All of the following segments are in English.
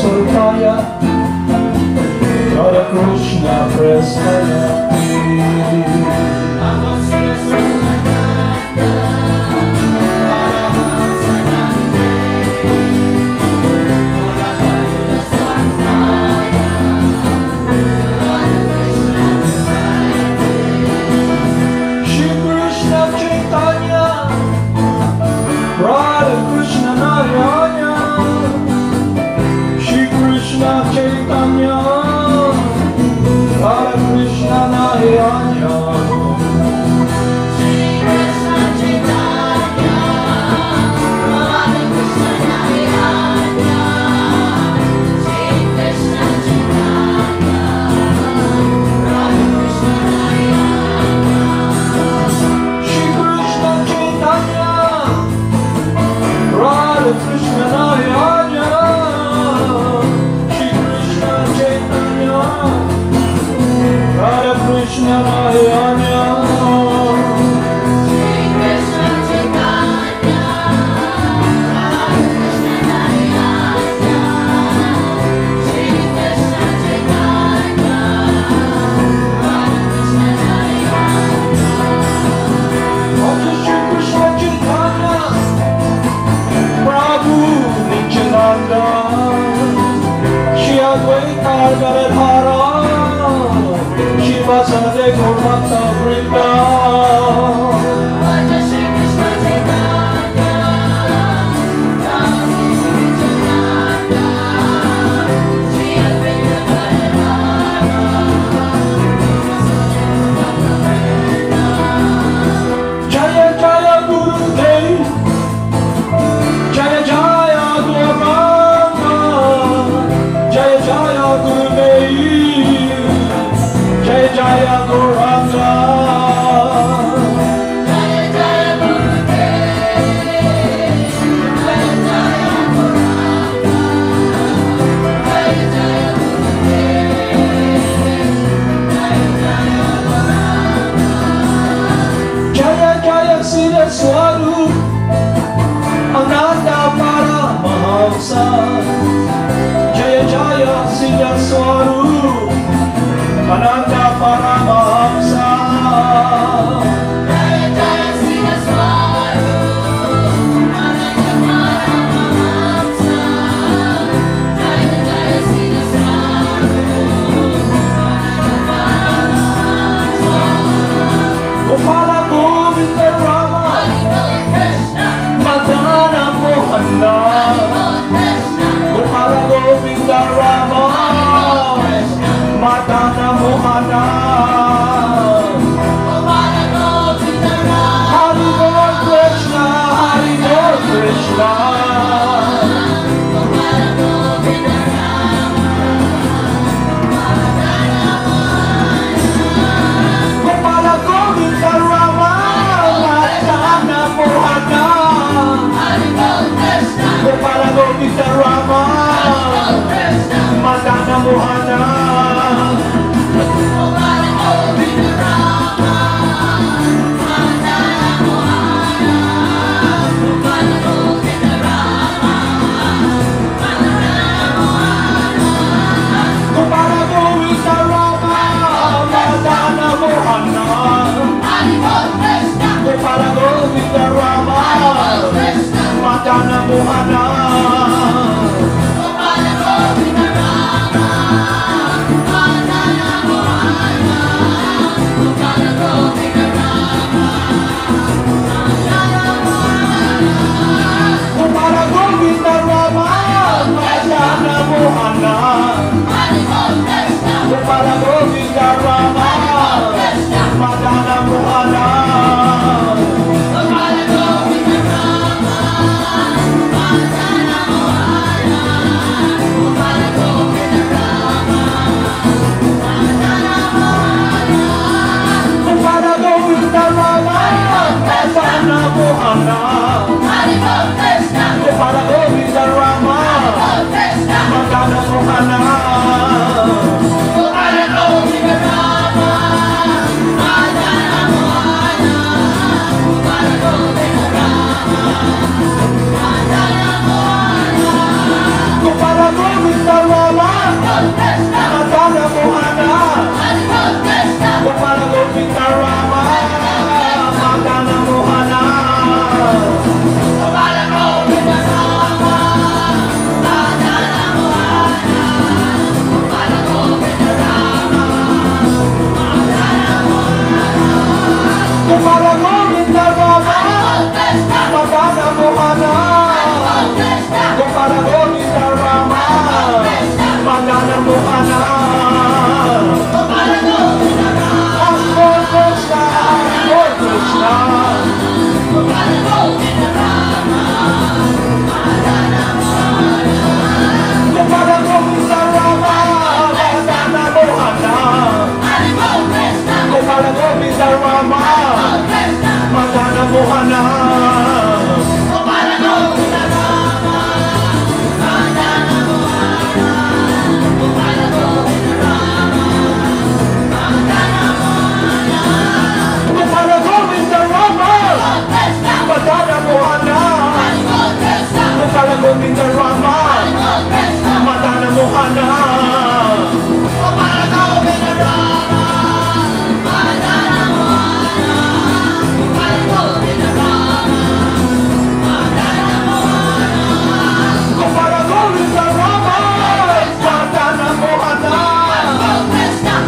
Siddhaswarupaya Radha Krishna Krsna Chaitanya, Radha Krishna Narayana. Shri Krishna Chaitanya, Radha Krishna Narayana. Shri Krishna Chaitanya, Radha Krishna Narayana. Shri Krishna Chaitanya, Radha Krishna Narayana. Hare Krishna Mahayana Shri Krishna Chaitanya Hare Krishna Mahayana Shri Krishna Chaitanya Hare Krishna Mahayana Shri Krishna Chaitanya Prabhu Nityananda Shri Advaita Gadadhara Vasade Gaurata Vrinda Raja Shri Krishna Chaitanya Radha Nityananda Shri Advaita Gadadhara Jaya Jaya Gurudev Jaya Jaya Gauranga Jaya Jaya Gurudev Jaya Jaya Gauranga Jaya Jaya Gurudev Jaya Jaya Gauranga Jaya Jaya Gurudev Jaya Jaya Gauranga Jaya Jaya Siddhaswarupananda Paramahamsa Jaya Jaya Siddhaswarupananda Paramahamsa Jaya Jaya Siddhaswarupananda Paramahamsa Jaya Jaya Siddhaswarupananda Paramahamsa Gopala Govinda Rama Krishna Madana Mohana Gopala Govinda Rama Madana Mohana Mohana Govinda Rama Hari Bol Krishna Hari Bol Krishna Mohana Govinda Rama Madana Mohana Gopala Govinda Rama Madana Mohana Hari Bol Krishna Gopala Govinda Rama Madana Mohana Madana Mohana Govinda Mohana. Mohana Govinda Rama, Madana Mohana. Mohana Govinda Rama, Madana Mohana.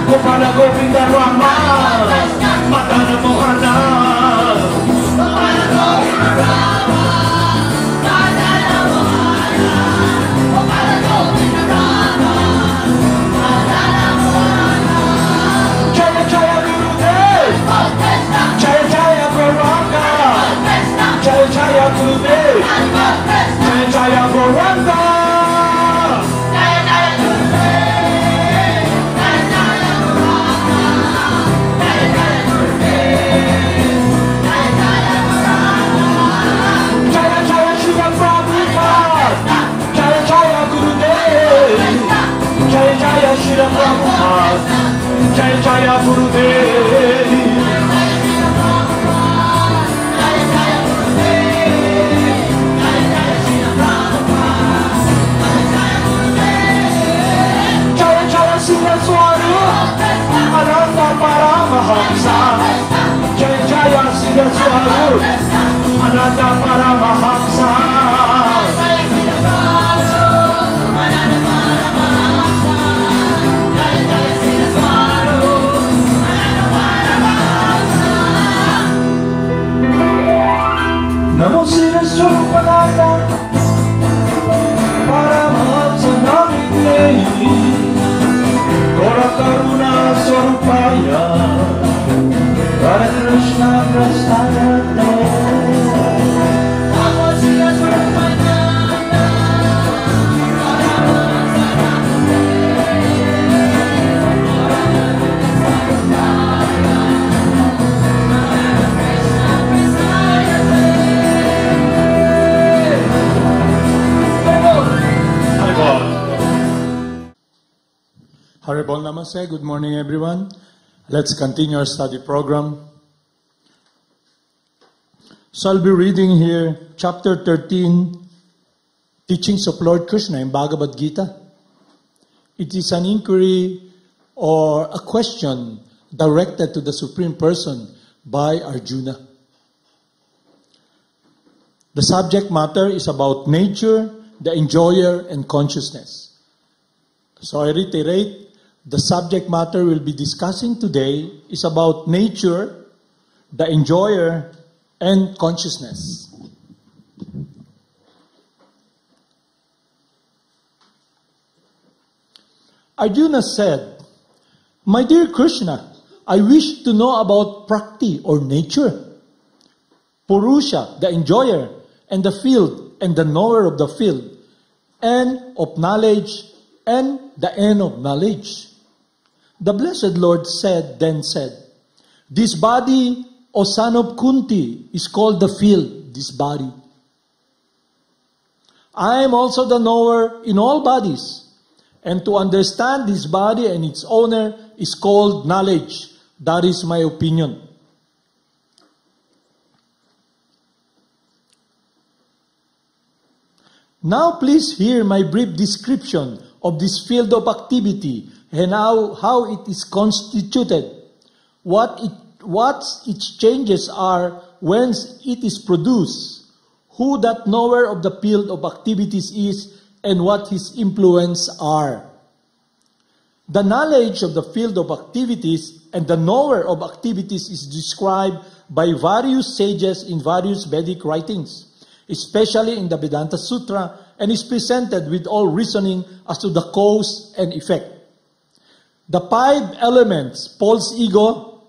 Mohana Govinda Rama, Madana Mohana. Mohana Govinda Rama, Madana Mohana. Mohana Govinda Rama, Madana Mohana. Mohana Govinda Rama, Madana Mohana. Jaya Jaya Gurudev, Jaya Jaya Gauranga, Jaya Jaya Gurudev, Jaya Jaya Gauranga. Jaya Jaya Shri Prabhupada, Jaya Jaya Gurudev. Jaya Jaya Siddhaswarupananda Paramahamsa, Jaya Jaya Siddhaswarupananda Paramahamsa. Namo Siddhaswarupananda Paramahamsa Namite Gora Karuna Swarupaya Krsna Prastaya Namo Siddhaswarupananda Paramahamsa Haribol Namaste. Good morning, everyone. Let's continue our study program. So I'll be reading here chapter 13, Teachings of Lord Krishna in Bhagavad Gita. It is an inquiry or a question directed to the Supreme Person by Arjuna. The subject matter is about nature, the enjoyer, and consciousness. So I reiterate, the subject matter we'll be discussing today is about nature, the enjoyer, and consciousness. Arjuna said, "My dear Krishna, I wish to know about Prakriti or nature, Purusha, the enjoyer, and the field, and the knower of the field, and of knowledge, and the end of knowledge." The Blessed Lord then said, "This body, O son of Kunti, is called the field, this body. I am also the knower in all bodies, and to understand this body and its owner is called knowledge. That is my opinion." Now please hear my brief description of this field of activity and how it is constituted, what its changes are, whence it is produced, who that knower of the field of activities is, and what his influence are. The knowledge of the field of activities and the knower of activities is described by various sages in various Vedic writings, especially in the Vedanta Sutra, and is presented with all reasoning as to the cause and effect. The 5 elements, false ego,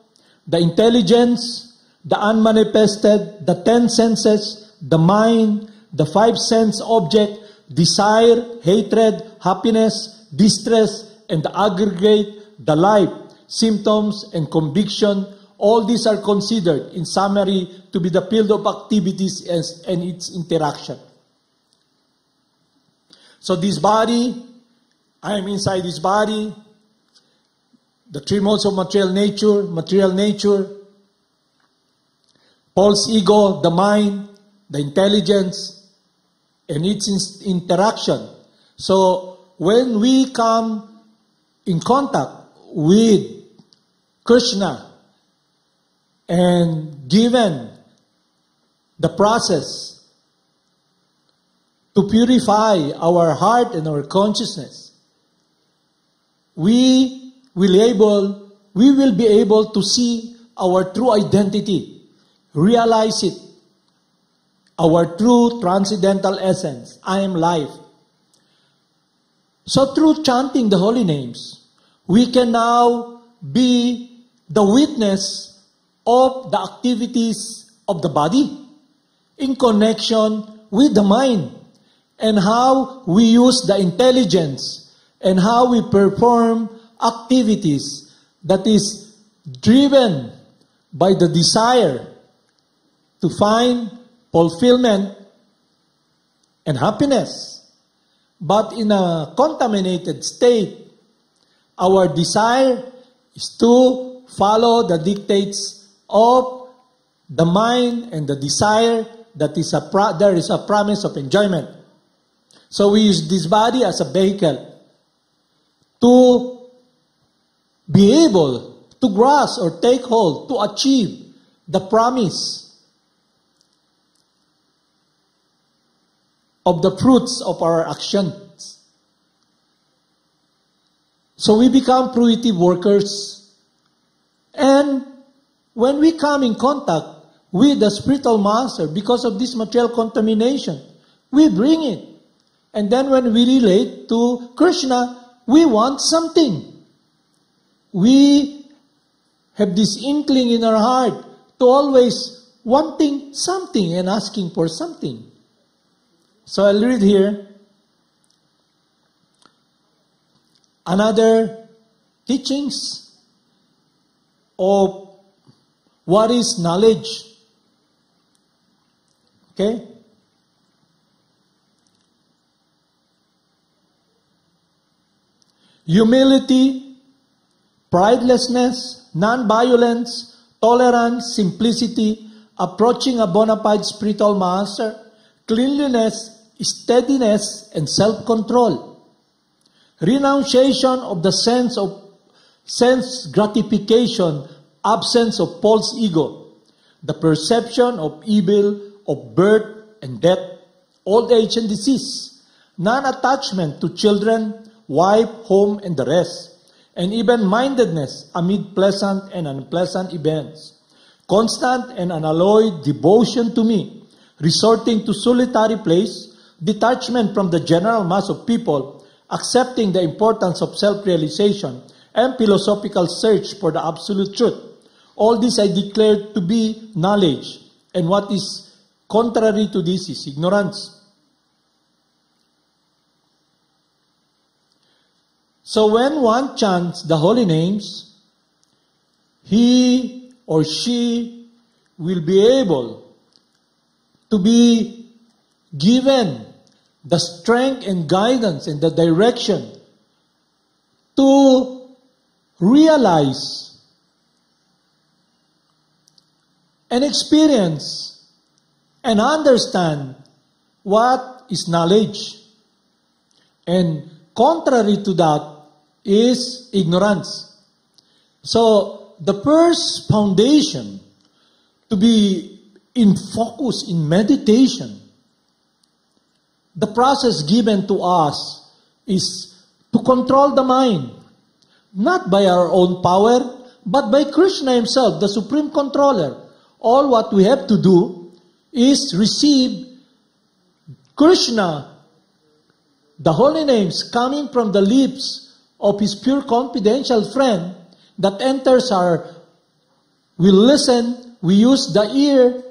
the intelligence, the unmanifested, the 10 senses, the mind, the 5 sense object, desire, hatred, happiness, distress, and the aggregate, the life, symptoms, and conviction, all these are considered, in summary, to be the field of activities and its interaction. So this body, I am inside this body, the 3 modes of material nature, false ego, the mind, the intelligence, and its interaction. So when we come in contact with Krishna and given the process to purify our heart and our consciousness, we will be able to see our true identity, realize it, our true transcendental essence. I am life. So through chanting the holy names, we can now be the witness of the activities of the body in connection with the mind, and how we use the intelligence and how we perform activities that is driven by the desire to find fulfillment and happiness. But in a contaminated state, our desire is to follow the dictates of the mind and the desire that there is a promise of enjoyment. So we use this body as a vehicle to be able to grasp or take hold, to achieve the promise of the fruits of our actions. So we become fruitive workers. And when we come in contact with the spiritual master, because of this material contamination, we bring it. And then when we relate to Krishna, we want something. We have this inkling in our heart to always wanting something and asking for something. So I'll read here another teachings of what is knowledge. Okay? Humility, pridelessness, non-violence, tolerance, simplicity, approaching a bona fide spiritual master, cleanliness, steadiness, and self-control. Renunciation of the sense gratification, absence of false ego, the perception of evil, of birth and death, old age and disease, non-attachment to children, wife, home, and the rest, and even-mindedness amid pleasant and unpleasant events, constant and unalloyed devotion to me, resorting to solitary place, detachment from the general mass of people, accepting the importance of self-realization, and philosophical search for the absolute truth. All this I declare to be knowledge, and what is contrary to this is ignorance. So when one chants the holy names, he or she will be able to be given the strength and guidance and the direction to realize and experience and understand what is knowledge. And contrary to that is ignorance. So the first foundation to be in focus in meditation, the process given to us is to control the mind, not by our own power, but by Krishna himself, the supreme controller. All what we have to do is receive Krishna, the holy names coming from the lips of his pure confidential friend that enters we listen, we use the ear.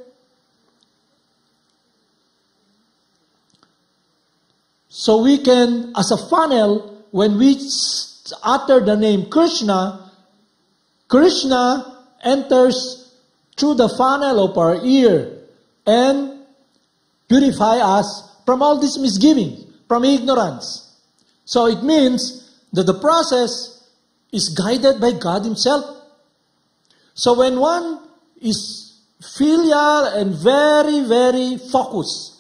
So we can, as a funnel, when we utter the name Krishna, Krishna enters through the funnel of our ear and purify us from all these misgivings, from ignorance. So it means that the process is guided by God himself. So when one is filial and very, very focused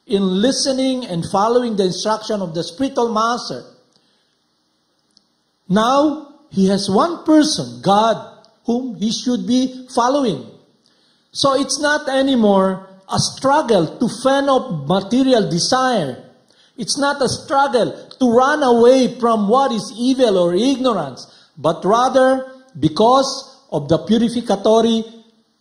in listening and following the instruction of the spiritual master, Now, he has one person, God, whom he should be following. So it's not anymore a struggle to fend off material desire. It's not a struggle to run away from what is evil or ignorance, but rather because of the purificatory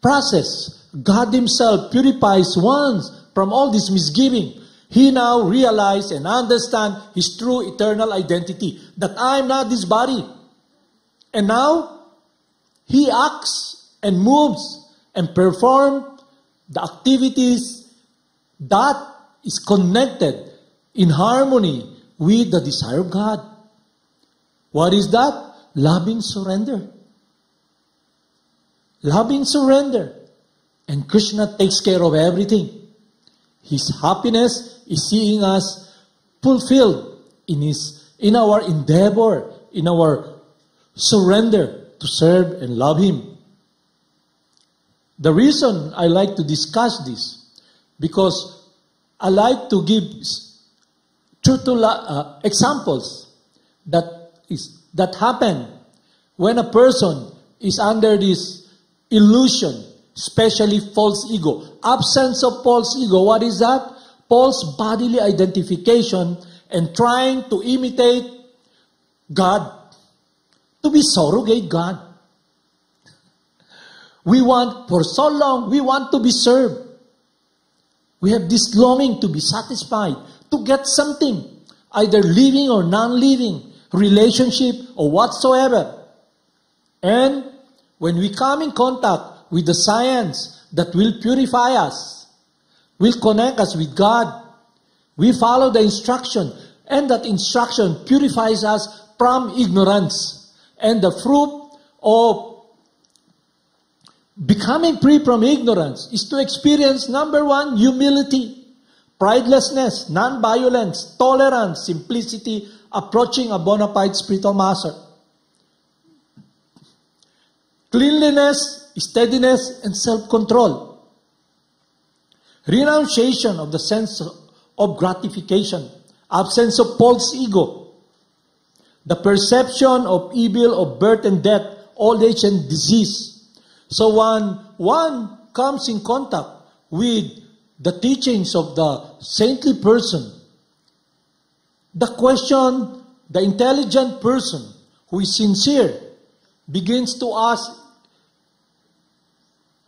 process. God himself purifies ones from all this misgiving. He now realizes and understands his true eternal identity, that I am not this body. And now, he acts and moves and performs the activities that is connected in harmony with the desire of God. What is that? Loving surrender. Loving surrender. And Krishna takes care of everything. His happiness is seeing us fulfilled in our endeavor, in our surrender to serve and love him. The reason I like to discuss this, because I like to give examples that happen when a person is under this illusion, especially false ego. Absence of false ego, what is that? False bodily identification and trying to imitate God, to be surrogate God. For so long, we want to be served. We have this longing to be satisfied, to get something, either living or non-living, relationship or whatsoever. And when we come in contact with the science that will purify us, will connect us with God, we follow the instruction, and that instruction purifies us from ignorance. And the fruit of becoming free from ignorance is to experience, number one, humility, pridelessness, non-violence, tolerance, simplicity, approaching a bona fide spiritual master. Cleanliness, steadiness, and self-control. Renunciation of the sense of gratification. Absence of false ego. The perception of evil, of birth and death, old age and disease. So when one comes in contact with the teachings of the saintly person, the intelligent person who is sincere begins to ask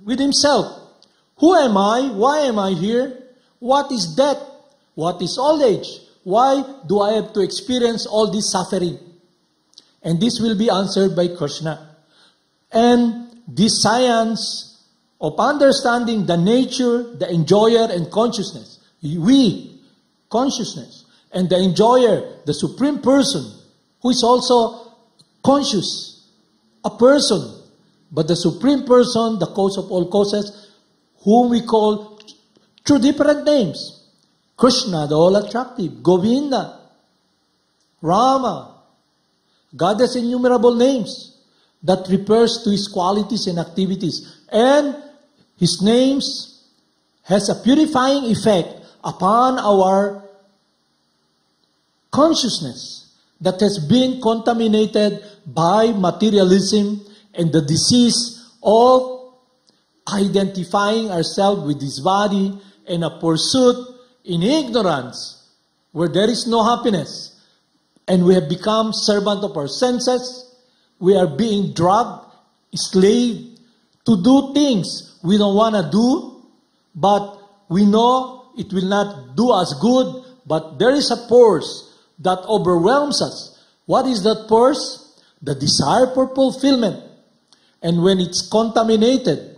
with himself, who am I? Why am I here? What is death? What is old age? Why do I have to experience all this suffering? And this will be answered by Krsna. And this science of understanding the nature, the enjoyer and consciousness, consciousness, and the enjoyer, the supreme person, who is also conscious, a person, but the supreme person, the cause of all causes, whom we call through different names. Krishna, the all-attractive, Govinda, Rama. God has innumerable names that refers to his qualities and activities. And his names has a purifying effect upon our consciousness that has been contaminated by materialism and the disease of identifying ourselves with this body and a pursuit in ignorance where there is no happiness. And we have become servant of our senses. We are being drugged, enslaved to do things we don't want to do, but we know it will not do us good, but there is a force that overwhelms us. What is that force? The desire for fulfillment. And when it's contaminated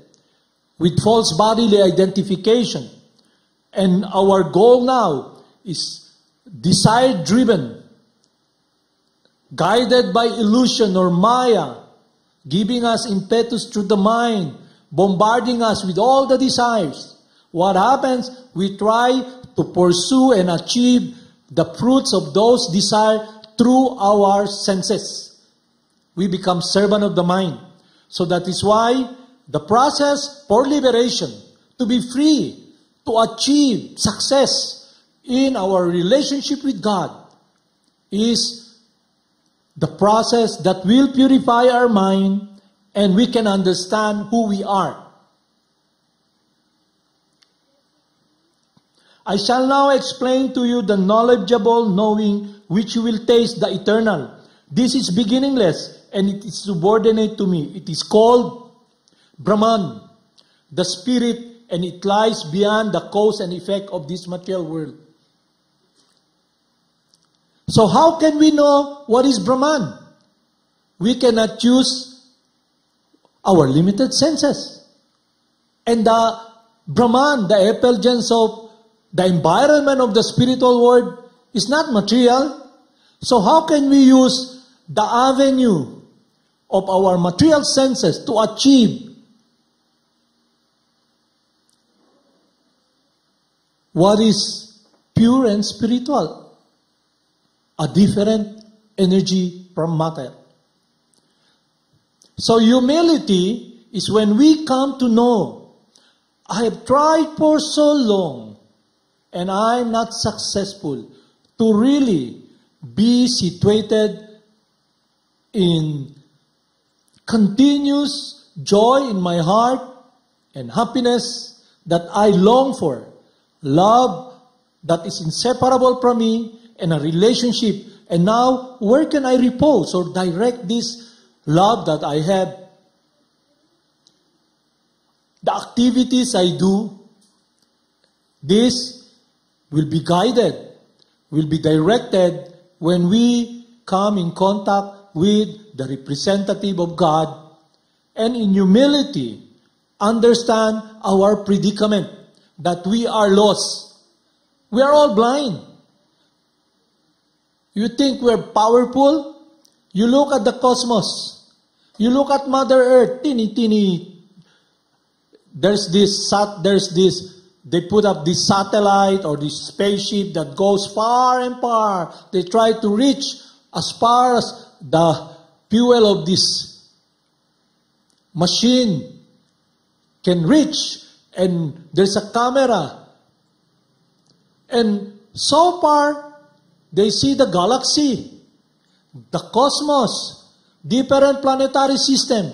with false bodily identification, and our goal now is desire-driven, guided by illusion or maya, giving us impetus through the mind, bombarding us with all the desires. What happens? We try to pursue and achieve the fruits of those desires through our senses. We become servant of the mind. So that is why the process for liberation, to be free, to achieve success in our relationship with God, is the process that will purify our mind and we can understand who we are. I shall now explain to you the knowledgeable knowing which you will taste the eternal. This is beginningless and it is subordinate to me. It is called Brahman, the spirit, and it lies beyond the cause and effect of this material world. So how can we know what is Brahman? We cannot use our limited senses. And the Brahman, the effulgence of the environment of the spiritual world is not material. So how can we use the avenue of our material senses to achieve what is pure and spiritual? A different energy from matter. So humility is when we come to know, I have tried for so long and I'm not successful to really be situated in continuous joy in my heart and happiness that I long for. Love that is inseparable from me and a relationship. And now, where can I repose or direct this love that I have? The activities I do, this will be guided, will be directed when we come in contact with the representative of God and in humility understand our predicament, that we are lost. We are all blind. You think we're powerful? You look at the cosmos. You look at Mother Earth, teeny. They put up this satellite or this spaceship that goes far and far. They try to reach as far as the fuel of this machine can reach. And there's a camera. And so far, they see the galaxy, the cosmos, different planetary system.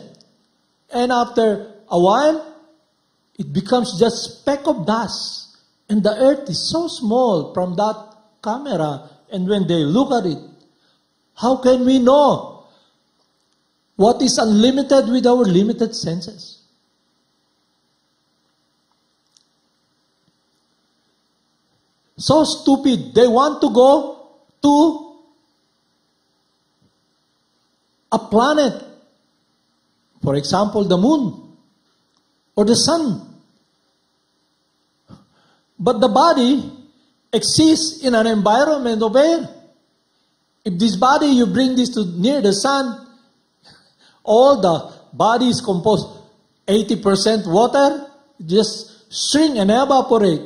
And after a while, it becomes just speck of dust. And the earth is so small from that camera. And when they look at it, how can we know what is unlimited with our limited senses? So stupid. They want to go to a planet. For example, the moon or the sun. But the body exists in an environment of air. If this body, you bring this to near the sun, all the body is composed 80% water, just shrink and evaporate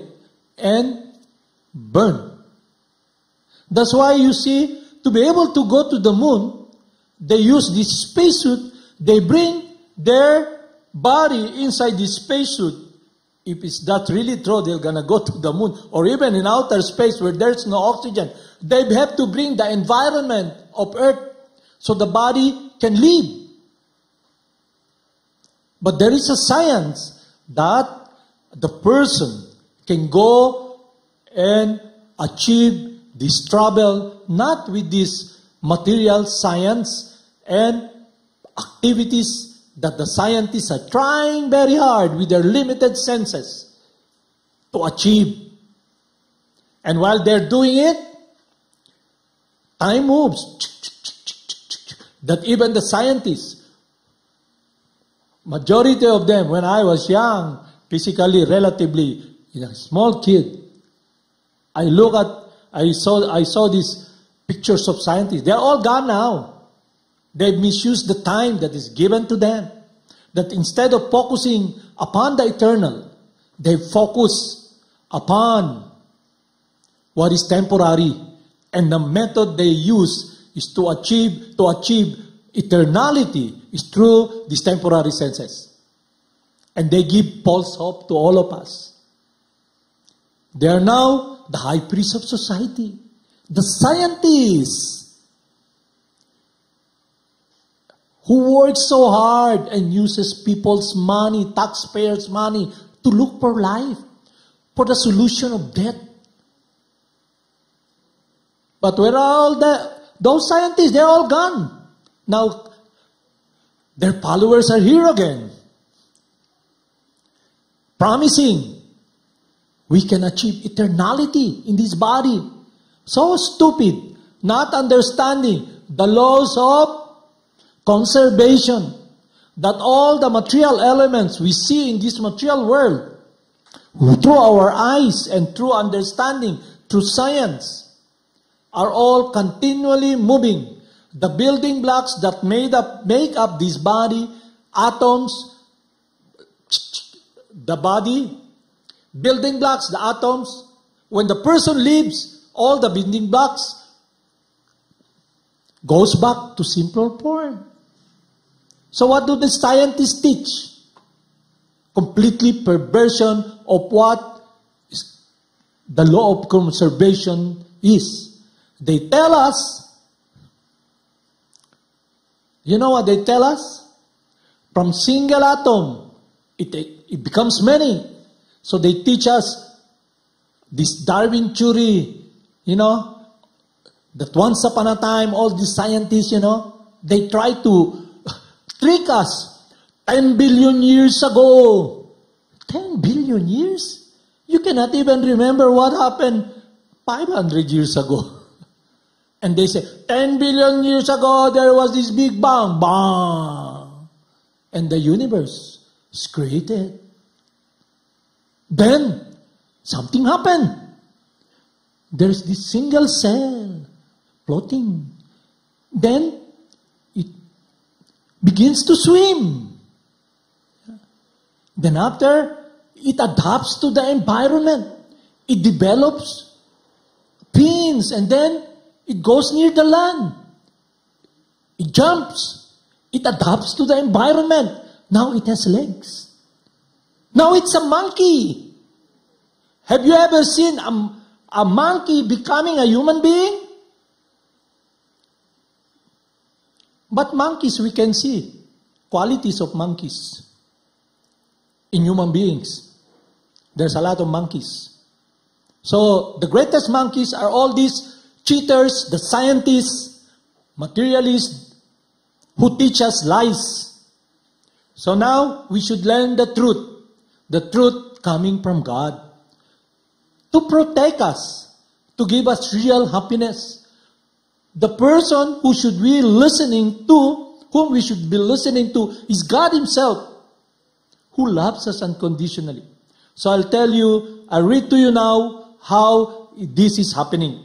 and burn. That's why you see, to be able to go to the moon, they use this spacesuit. They bring their body inside this spacesuit. If it's that really true, they're gonna go to the moon, or even in outer space where there's no oxygen. They have to bring the environment of Earth so the body can live. But there is a science that the person can go and achieve this travel, not with this material science and activities that the scientists are trying very hard with their limited senses to achieve. And while they're doing it, time moves. That even the scientists, majority of them, when I was young, physically, relatively, a small kid, I saw these pictures of scientists. They're all gone now. They've misused the time that is given to them. That instead of focusing upon the eternal, they focus upon what is temporary. And the method they use is to achieve eternality is through these temporary senses. And they give false hope to all of us. They are now the high priest of society. The scientists. who works so hard and uses people's money, taxpayers' money, to look for life, for the solution of death. But where are all those scientists? They're all gone. Now, their followers are here again, promising we can achieve eternality in this body. So stupid, not understanding the laws of conservation, that all the material elements we see in this material world, through our eyes and through understanding, through science, are all continually moving. The building blocks that make up this body, atoms, the body, building blocks, the atoms. When the person leaves, all the building blocks goes back to simple form. So what do the scientists teach? Completely perversion of what the law of conservation is. They tell us, you know what they tell us? From single atom, it becomes many. So they teach us this Darwin theory, that once upon a time, all these scientists, they try to trick us. 10 billion years ago. 10 billion years? You cannot even remember what happened 500 years ago. And they say, 10 billion years ago, there was this big bang. Bang! And the universe is created. Then, something happened. There's this single cell floating. Then, it begins to swim. Then after, it adapts to the environment. It develops fins, and then it goes near the land. It jumps. It adapts to the environment. Now it has legs. Now it's a monkey. Have you ever seen a monkey becoming a human being? But monkeys, we can see qualities of monkeys in human beings. There's a lot of monkeys. So the greatest monkeys are all these cheaters, the scientists, materialists, who teach us lies. So now we should learn the truth coming from God, to protect us, to give us real happiness. The person who should be listening to, whom we should be listening to, is God Himself, who loves us unconditionally. So I'll read to you now how this is happening.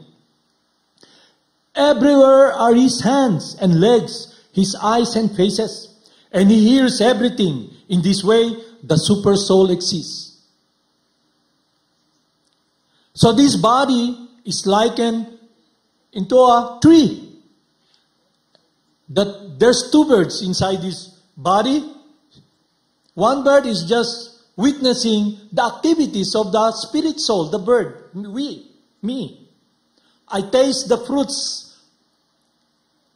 Everywhere are His hands and legs, His eyes and faces, and He hears everything. In this way, the super soul exists. So this body is likened into a tree. There's two birds inside this body. One bird is just witnessing the activities of the spirit soul, the bird, me. I taste the fruits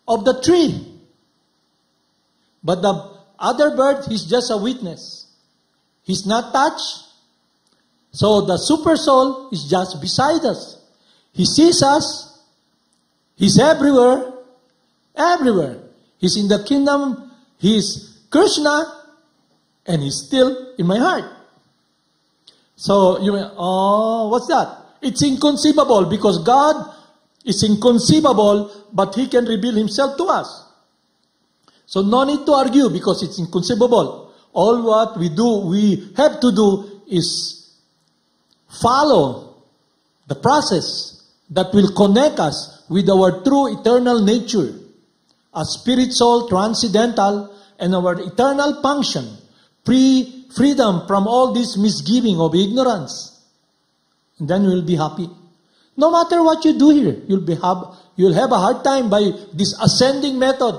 of the tree. But the other bird is just a witness. He's not touched. So the super soul is just beside us. He sees us. He's everywhere. Everywhere. He's in the kingdom. He's Krsna. And He's still in my heart. So you may, what's that? It's inconceivable, because God is inconceivable, but He can reveal Himself to us. So no need to argue, because it's inconceivable. All what we have to do is follow the process that will connect us with our true eternal nature, a spirit soul transcendental, and our eternal function, freedom from all this misgiving of ignorance. And then you'll be happy. No matter what you do here, you'll have a hard time by this ascending method.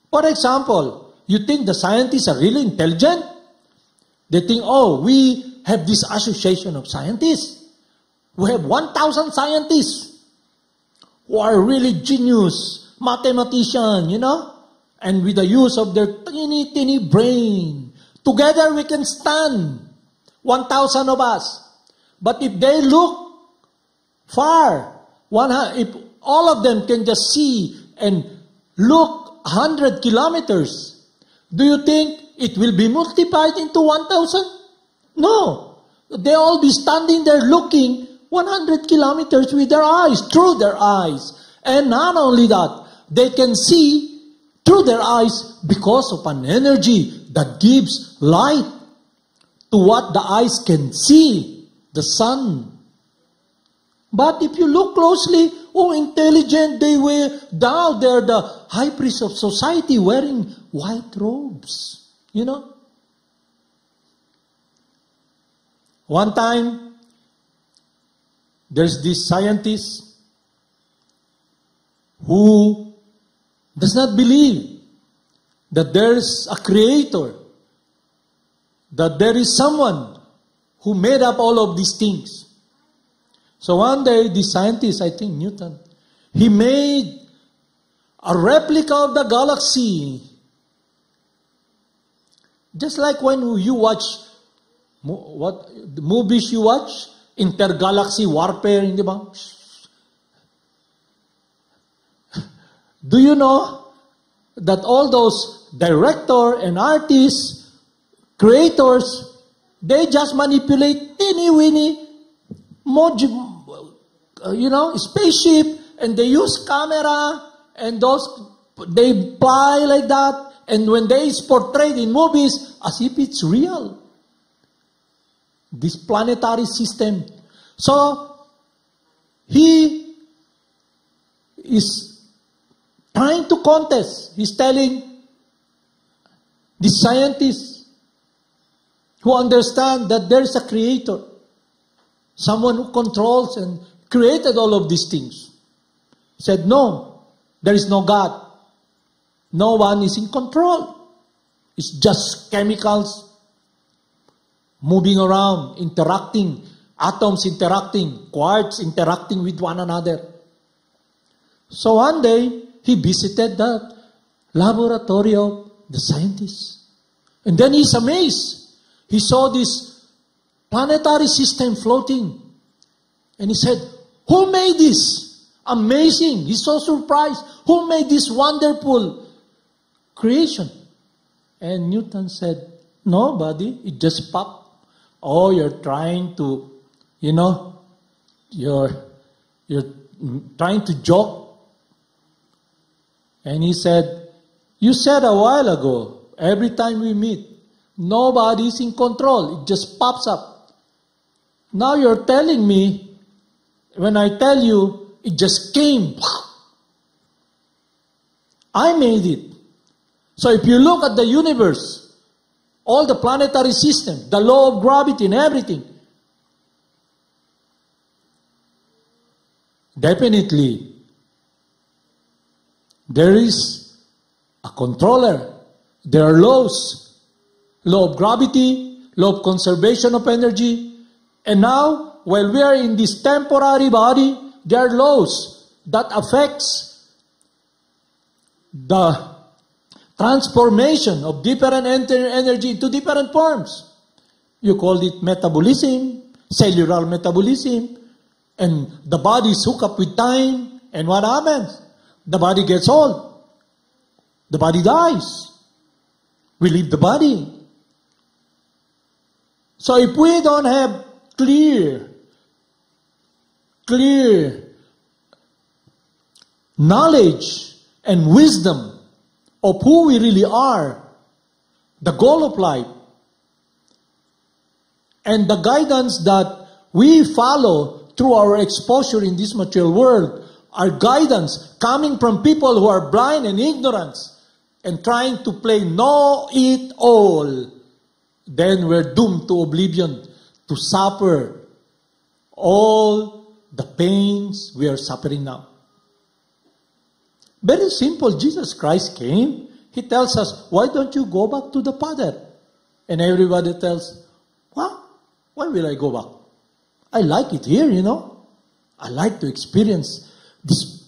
For example, you think the scientists are really intelligent? They think, we have this association of scientists. We have 1,000 scientists who are really genius, mathematician, and with the use of their teeny brain, together we can stand 1,000 of us. But if they look far, if all of them can just see and look 100 kilometers, do you think it will be multiplied into 1,000? No. They all be standing there looking 100 kilometers with their eyes, through their eyes. And not only that, they can see through their eyes because of an energy that gives light to what the eyes can see, the sun. But if you look closely, intelligent they were. Now they're the high priests of society wearing white robes. You know? One time, there's this scientist who does not believe that there's a creator, that there is someone who made up all of these things. So one day, the scientist, I think Newton, he made a replica of the galaxy. Just like when you watch, the movies you watch, intergalaxy warfare, hindi ba? Do you know that all those director and artists, creators, they just manipulate teeny-weeny spaceship, and they use camera, and they fly like that, and when they is portrayed in movies, as if it's real. This planetary system. So, he is trying to contest. He's telling the scientists who understand that there is a creator, someone who controls and created all of these things. He said, no, there is no God. No one is in control. It's just chemicals moving around, interacting, atoms interacting, quarks interacting with one another. So one day, he visited the laboratory of the scientists. And then he's amazed. He saw this planetary system floating. And he said, who made this? Amazing. He's so surprised. Who made this wonderful creation? And Newton said, nobody. It just popped. Oh, you're trying to, you're trying to joke. And he said, you said a while ago, every time we meet, nobody's in control. It just pops up. Now you're telling me, when I tell you, it just came. I made it. So if you look at the universe, all the planetary system, the law of gravity and everything, definitely there is a controller. There are laws. Law of gravity, law of conservation of energy. And now, while we are in this temporary body, there are laws that affects the transformation of different energy into different forms. You call it metabolism, cellular metabolism, and the body is hooked up with time, and what happens? The body gets old. The body dies. We leave the body. So if we don't have clear knowledge and wisdom of who we really are, the goal of life, and the guidance that we follow through our exposure in this material world, are guidance coming from people who are blind and ignorant and trying to play know-it-all, then we're doomed to oblivion, to suffer all the pains we are suffering now. Very simple. Jesus Christ came. He tells us, why don't you go back to the Father? And everybody tells, what? Why will I go back? I like it here, I like to experience this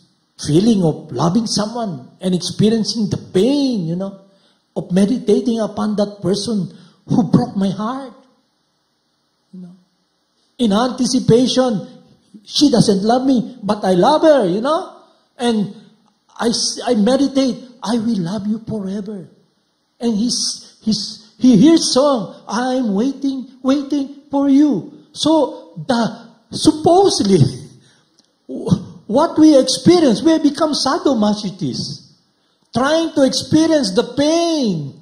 feeling of loving someone and experiencing the pain, of meditating upon that person who broke my heart. In anticipation, she doesn't love me, but I love her, And I meditate, I will love you forever. And he hears song, I'm waiting for you. So supposedly, what we experience, we become sadomasochists, trying to experience the pain,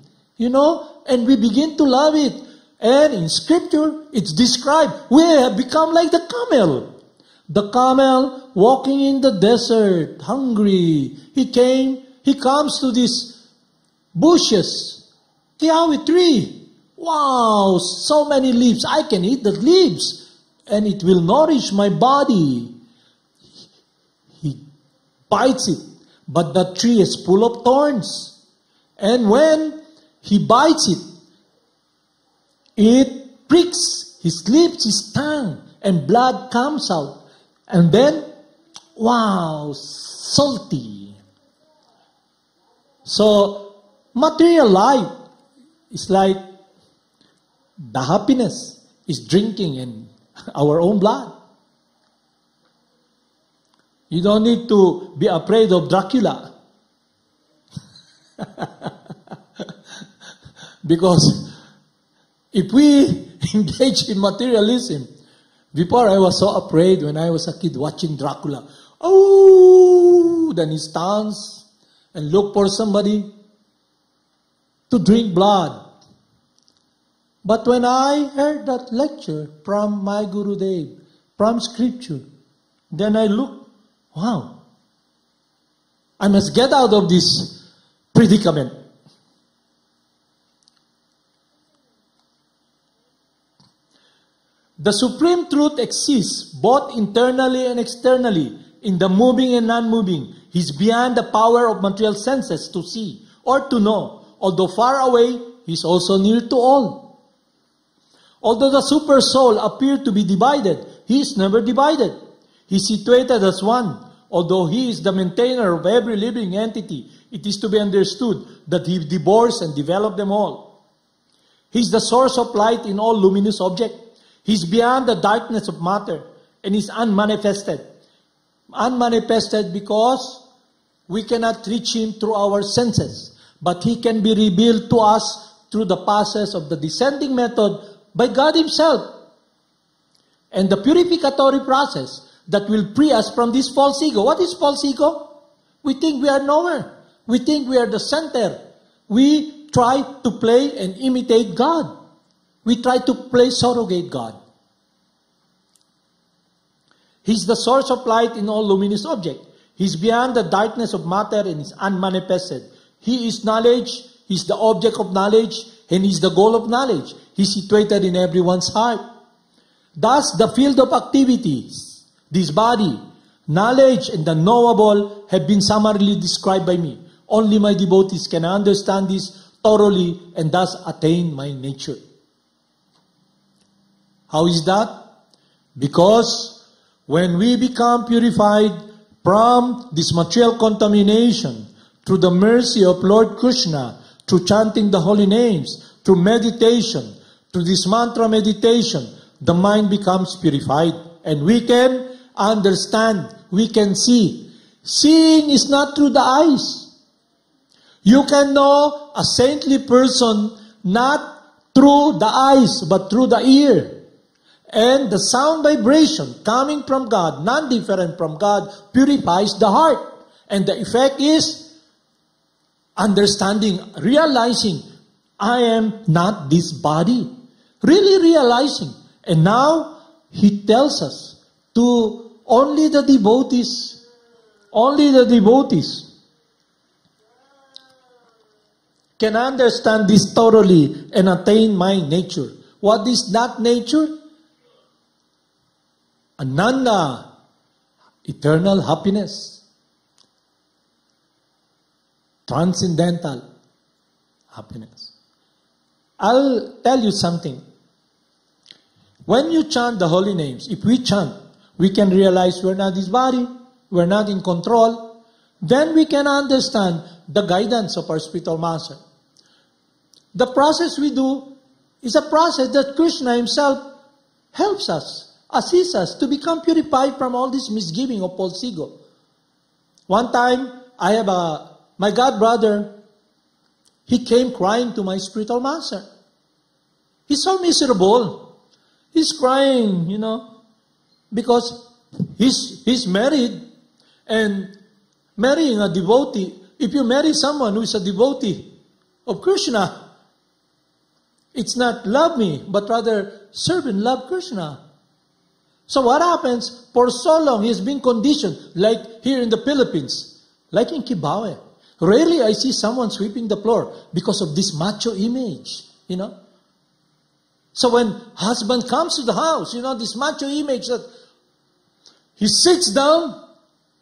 and we begin to love it. And in scripture, it's described, we have become like the camel. The camel walking in the desert, hungry. He comes to these bushes, kiawi tree. Wow, so many leaves. I can eat the leaves and it will nourish my body. He bites it, but the tree is full of thorns. And when he bites it, it pricks his lips, his tongue, and blood comes out. And then, wow, salty. So, material life is like the happiness is drinking in our own blood. You don't need to be afraid of Dracula. Because if we engage in materialism, before I was so afraid when I was a kid watching Dracula. Oh, then he stands and look for somebody to drink blood. But when I heard that lecture from my Gurudev, from scripture, then I look, wow, I must get out of this predicament. The supreme truth exists both internally and externally, in the moving and non-moving. He is beyond the power of material senses to see or to know. Although far away, he is also near to all. Although the super soul appeared to be divided, he is never divided. He is situated as one. Although he is the maintainer of every living entity, it is to be understood that he divorced and developed them all. He is the source of light in all luminous objects. He is beyond the darkness of matter and is unmanifested. Unmanifested because we cannot reach him through our senses, but he can be revealed to us through the process of the descending method by God himself. And the purificatory process that will free us from this false ego. What is false ego? We think we are nowhere. We think we are the center. We try to play and imitate God. We try to play surrogate God. He's the source of light in all luminous objects. He's beyond the darkness of matter and is unmanifested. He is knowledge. He's the object of knowledge and he's the goal of knowledge. He's situated in everyone's heart. Thus, the field of activities, this body, knowledge, and the knowable have been summarily described by me. Only my devotees can understand this thoroughly and thus attain my nature. How is that? Because when we become purified from this material contamination through the mercy of Lord Krsna, through chanting the holy names, through meditation, through this mantra meditation, the mind becomes purified and we can understand, we can see. Seeing is not through the eyes. You can know a saintly person not through the eyes but through the ear. And the sound vibration coming from God, non-different from God, purifies the heart. And the effect is understanding, realizing, I am not this body. Really realizing. And now, he tells us to only the devotees can understand this thoroughly and attain my nature. What is that nature? Ananda, eternal happiness, transcendental happiness. I'll tell you something. When you chant the holy names, if we chant, we can realize we're not this body, we're not in control, then we can understand the guidance of our spiritual master. The process we do is a process that Krishna himself helps us, assists us to become purified from all this misgiving of false ego. One time, I have my god brother, he came crying to my spiritual master. He's so miserable. He's crying, because he's married, and marrying a devotee, if you marry someone who is a devotee of Krishna, it's not love me, but rather serve and love Krishna. So what happens? For so long, he has been conditioned, like here in the Philippines, like in Kibawe. Rarely I see someone sweeping the floor because of this macho image, So when husband comes to the house, this macho image that he sits down,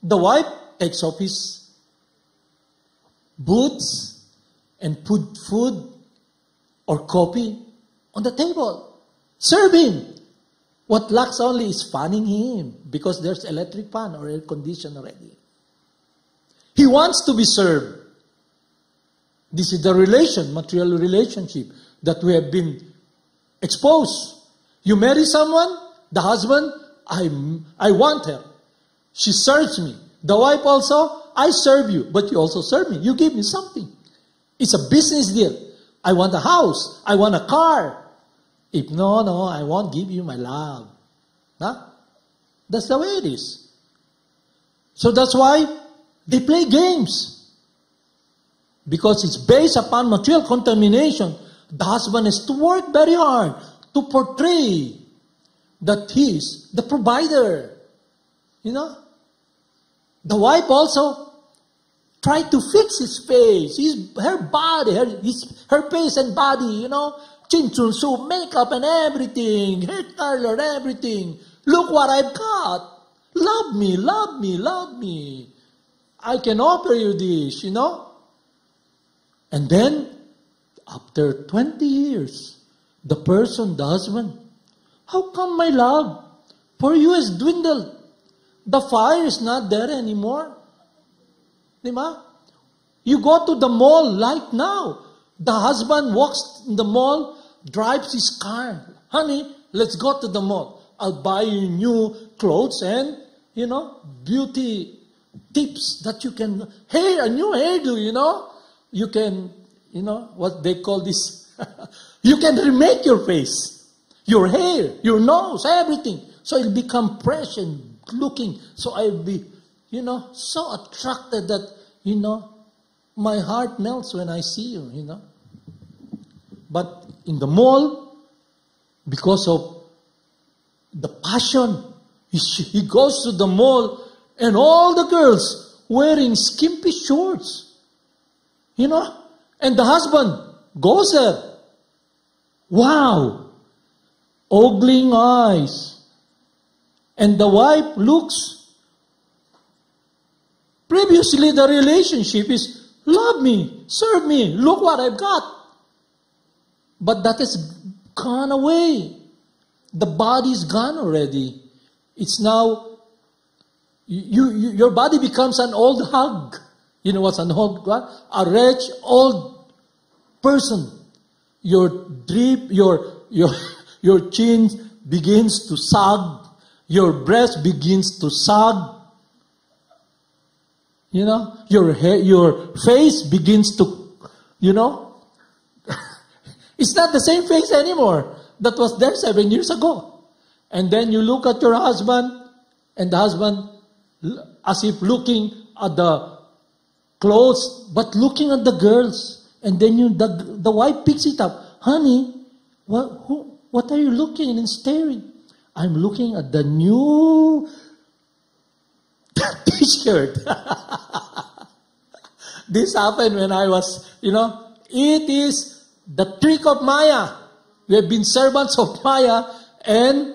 the wife takes off his boots and put food or coffee on the table. Serve him. What lacks only is fanning him because there's electric fan or air condition already. He wants to be served. This is the material relationship that we have been exposed. You marry someone, the husband, I want her. She serves me. The wife also, I serve you, but you also serve me. You give me something. It's a business deal. I want a house. I want a car. If no, I won't give you my love. Huh? That's the way it is. So that's why they play games. Because it's based upon material contamination. The husband has to work very hard to portray that he's the provider. The wife also tried to fix his face, her body, her face and body, chin chun su, makeup and everything, hair color, everything. Look what I've got. Love me, love me, love me. I can offer you this, And then, after 20 years, the husband, how come my love for you has dwindled? The fire is not there anymore. Diba? You go to the mall right now. The husband walks in the mall, drives his car. Honey, let's go to the mall. I'll buy you new clothes and, beauty tips that you can, a new hairdo, You can, what they call this. You can remake your face, your hair, your nose, everything. So it'll become fresh and looking. So I'll be, so attracted that, my heart melts when I see you, But in the mall, because of the passion, he goes to the mall and all the girls wearing skimpy shorts, and the husband goes there. Wow! Ogling eyes. And the wife looks. Previously, the relationship is, love me, serve me, look what I've got. But that has gone away. The body's gone already. It's now, your body becomes an old hog. You know what's an old hog? A wretched old person. Your chin begins to sag. Your breast begins to sag. Your face begins to, it's not the same face anymore that was there 7 years ago. And then you look at your husband, and the husband, as if looking at the clothes, but looking at the girls. And then the wife picks it up. Honey, what are you looking and staring? I'm looking at the new t-shirt. This happened when I was, it is the trick of Maya. We have been servants of Maya, and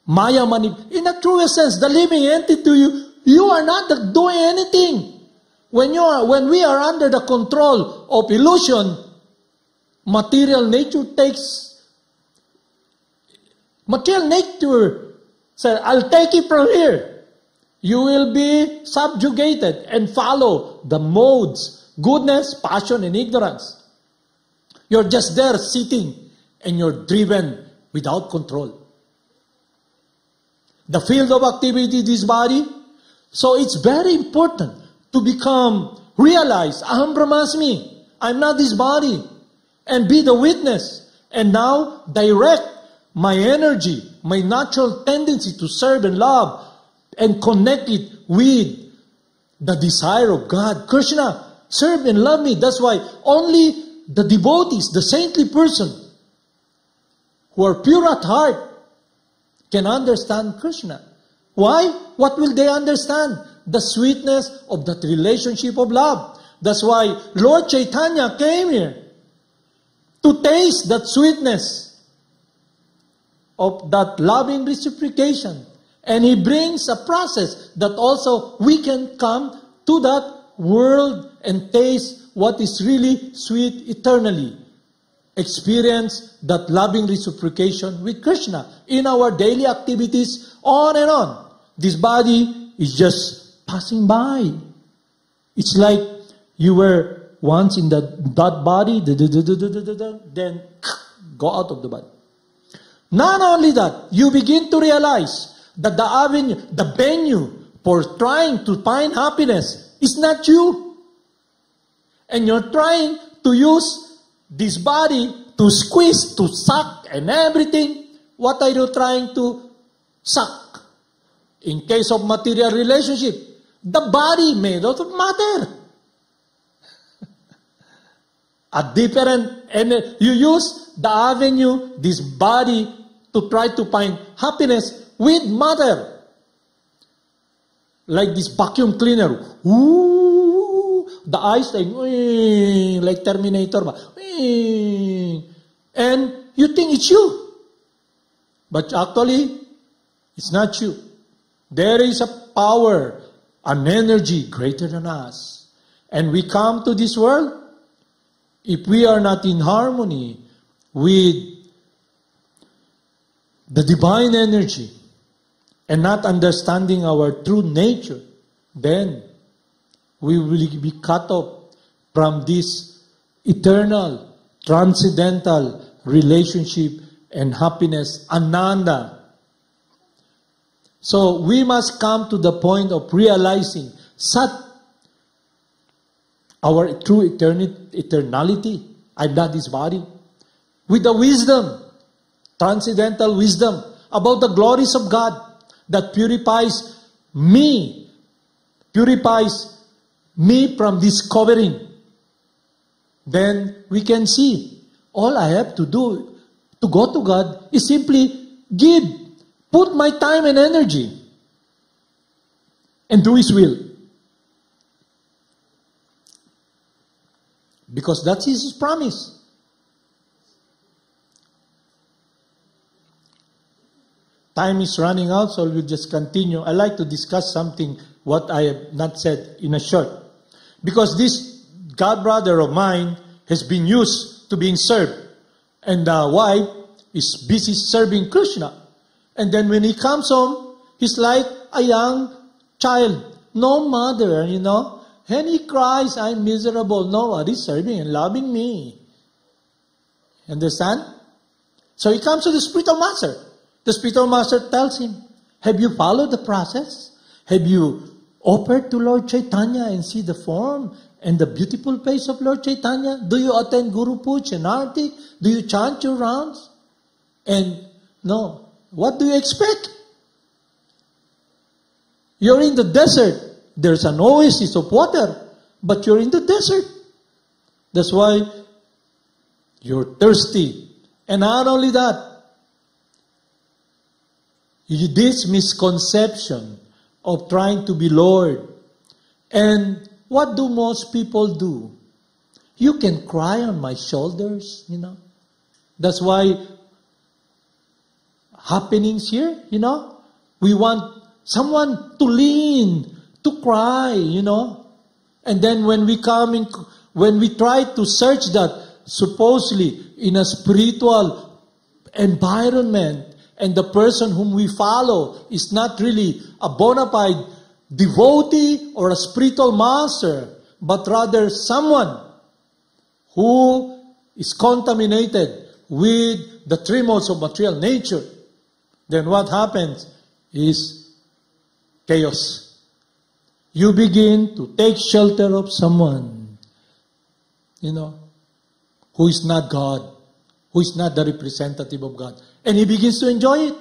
Maya in the truest sense, the living entity you are not doing anything. When we are under the control of illusion, material nature says, I'll take it from here. You will be subjugated and follow the modes, goodness, passion, and ignorance. You're just there sitting and you're driven without control. The field of activity, this body. So it's very important to realize, Aham Brahmasmi, I'm not this body. And be the witness. And now direct my energy, my natural tendency to serve and love, and connect it with the desire of God. Krishna, serve and love me. That's why only the devotees, the saintly person, who are pure at heart, can understand Krishna. Why? What will they understand? The sweetness of that relationship of love. That's why Lord Chaitanya came here to taste that sweetness of that loving reciprocation. And He brings a process that also we can come to that world and taste what is really sweet eternally. Experience that loving reciprocation with Krishna in our daily activities, on and on. This body is just passing by. It's like you were once in that body, then go out of the body. Not only that, you begin to realize that the avenue, the venue for trying to find happiness is not you. And you're trying to use this body to squeeze, to suck and everything. What are you trying to suck? In case of material relationship, the body made out of matter. And you use the avenue, this body, to try to find happiness with matter. Like this vacuum cleaner. Ooh, the eyes like Terminator. And you think it's you. But actually, it's not you. There is a power, an energy greater than us. And we come to this world, if we are not in harmony with the divine energy and not understanding our true nature, then we will be cut off from this eternal, transcendental relationship and happiness, ananda. So we must come to the point of realizing Sat, our true eternality. I'm not this body. With the wisdom, transcendental wisdom about the glories of God that purifies me from discovering. Then we can see all I have to do to go to God is simply put my time and energy and do His will. Because that's His promise. Time is running out, so we'll just continue. I like to discuss something what I have not said in a short. Because this God brother of mine has been used to being served. And the wife is busy serving Krishna. And then when he comes home, he's like a young child. No mother, And he cries, I'm miserable. Nobody's serving and loving me. Understand? So he comes to the spiritual master. The spiritual master tells him, have you followed the process? Have you offered to Lord Chaitanya and see the form and the beautiful face of Lord Chaitanya? Do you attend Guru Puja and Arti? Do you chant your rounds? And no. What do you expect? You're in the desert. There's an oasis of water, but you're in the desert. That's why you're thirsty. And not only that, this misconception of trying to be Lord. And what do most people do? You can cry on my shoulders, That's why happenings here, we want someone to lean, to cry, And then when we try to search that supposedly in a spiritual environment, and the person whom we follow is not really a bona fide devotee or a spiritual master, but rather someone who is contaminated with the three modes of material nature, then what happens is chaos. You begin to take shelter of someone, who is not God, who is not the representative of God. And he begins to enjoy it.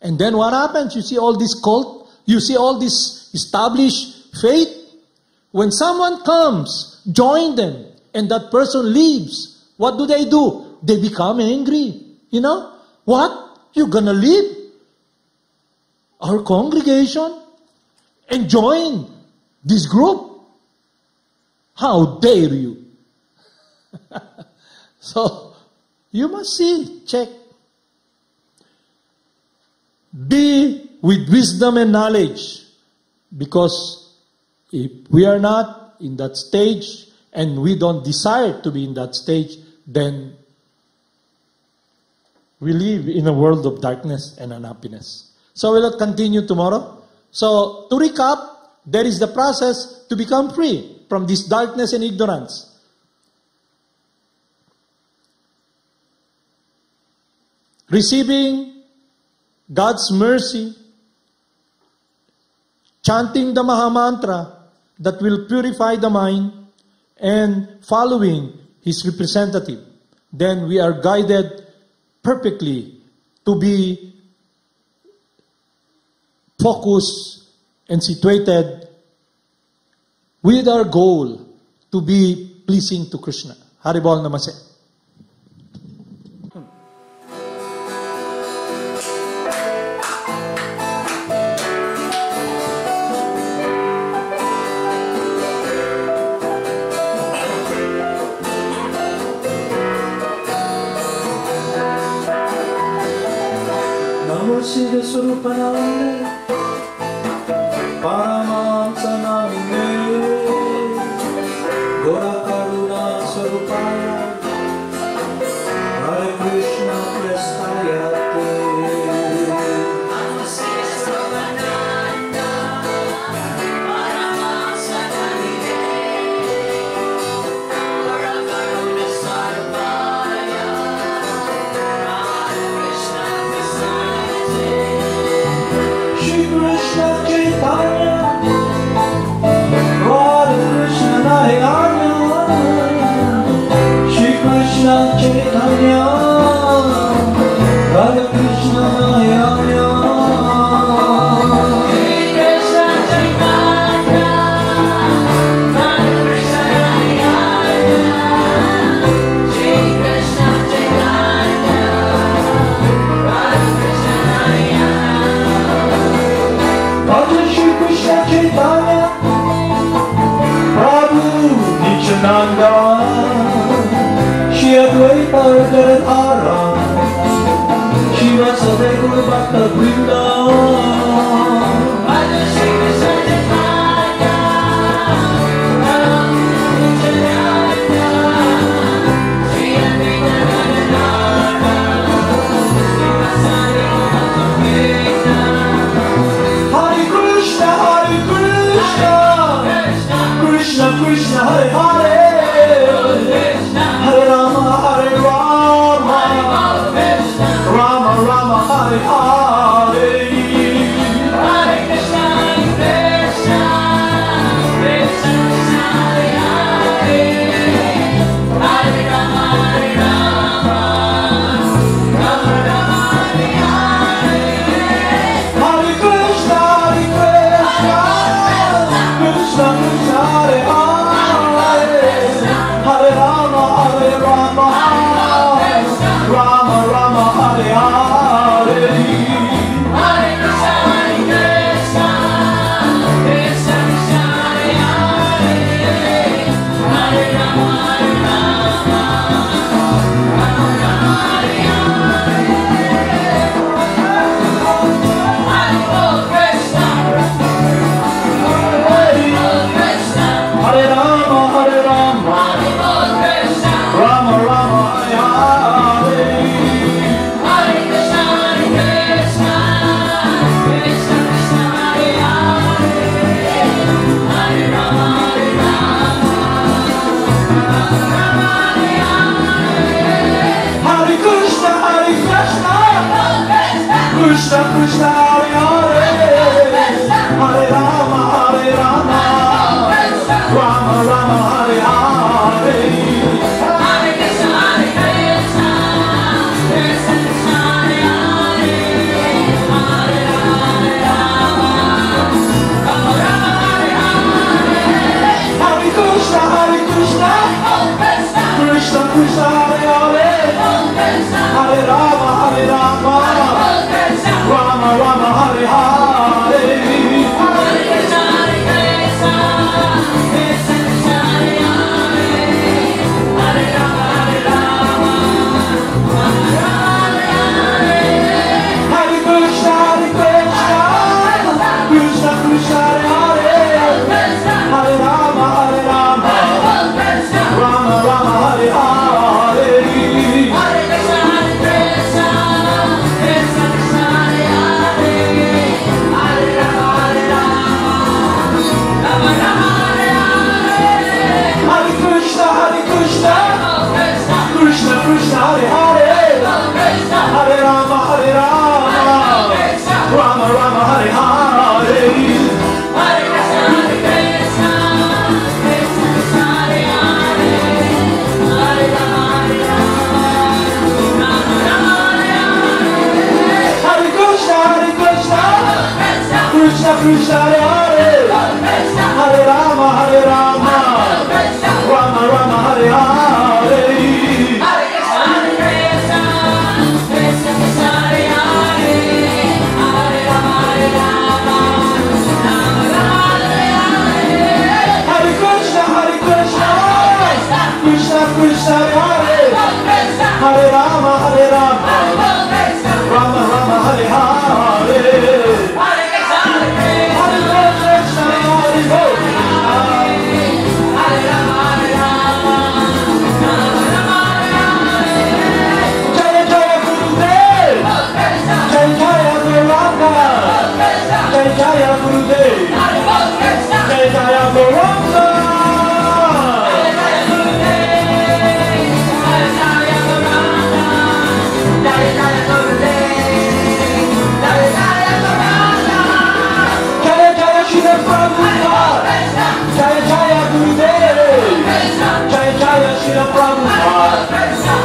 And then what happens? You see all this cult, you see all this established faith. When someone comes, join them, and that person leaves, what do? They become angry. What? You're gonna leave our congregation and join this group? How dare you? So, you must check. Be with wisdom and knowledge, because if we are not in that stage and we don't desire to be in that stage, then we live in a world of darkness and unhappiness. So we'll continue tomorrow. So to recap, there is the process to become free from this darkness and ignorance. Receiving God's mercy, chanting the Maha Mantra that will purify the mind, and following His representative. Then we are guided perfectly to be focused and situated with our goal to be pleasing to Krishna. Haribol Namaste. Siddhaswarupananda, Paramahamsa namine, Gora Karuna Swarupaya, Hare Krishna Prestayate. Siddhaswarupananda, Paramahamsa namine, Gora Karuna Swarupaya, Hare Krishna Prestayate. Krishna Chaitanya, Radha Krishna Nayana, Shri Krishna Chaitanya, Radha Krishna Nayana, Shri Krishna Chaitanya, Radha Krishna Nayana, Shri Krishna Chaitanya, Radha Krishna Nayana. Shri Krishna Chaitanya, Prabhu Nityananda, Shri Advaita Gadadhara, Shri Vasudeva Guru Bhakta Vrinda. Shri Krishna Chaitanya, Prabhu Nityananda, Shri Advaita Gadadhara, Shri Vasudeva Guru Bhakta Vrinda. Hare Krishna, Krishna Krishna, Hare Hare, Hare Rama, Hare Rama, Rama Rama, Hare Hare. Krishna Krishna Hare Hare, Hare Rama Hare Rama, Rama Rama Hare Hare. Hare Krishna Hare Krishna, Krishna Krishna Hare Hare, Hare Rama Rama Rama Hare Hare. Hare Krishna Krishna Krishna Hare Hare, Hare Rama Hare Rama, Rama Rama Hare Hare. Hare Krishna Hare Krishna, Krishna Krishna Hare Hare, Hare Rama Hare Rama, Rama Rama Hare Hare. Hare Krishna Krishna Krishna Hare Hare, Hare Rama Hare Rama, Rama Rama Hare Hare. Hare Krishna Hare Krishna, Krishna Krishna Hare Hare, Hare Rama Hare Rama, Rama Rama Hare Hare. Hare Krishna Krishna, Krishna Krishna Hare Hare, Krishna, Hare Rama Hare Rama, Rama Rama Hare Hare. Hare Krishna Hare Krishna, Krishna Krishna Hare Hare, Hare Rama Hare Rama, Rama Rama Hare Hare. Hare Krishna Krishna, Krishna Krishna Hare Hare, Krishna, Hare Rama Hare Rama, Krishna, Rama Rama Hare Hare. Hare Krishna Hare Krishna, Krishna Krishna Hare Hare, Hare Rama Hare Rama, Rama Rama Hare Hare. Hare Krishna Krishna Krishna Hare Hare, Hare Rama Hare Rama, Rama Rama Hare Hare. Hare Krishna Hare Krishna, Hare Krishna Hare Krishna, Hare Rama Hare Rama, Rama Rama Hare Hare. Jaya Jaya Gurudev, Jaya Jaya Gauranga, Jaya Jaya Gurudev, Jaya Jaya Gauranga. Jaya Jaya Shri Prabhupada, Jaya Jaya Gurudev, Jaya Jaya Shri Prabhupada,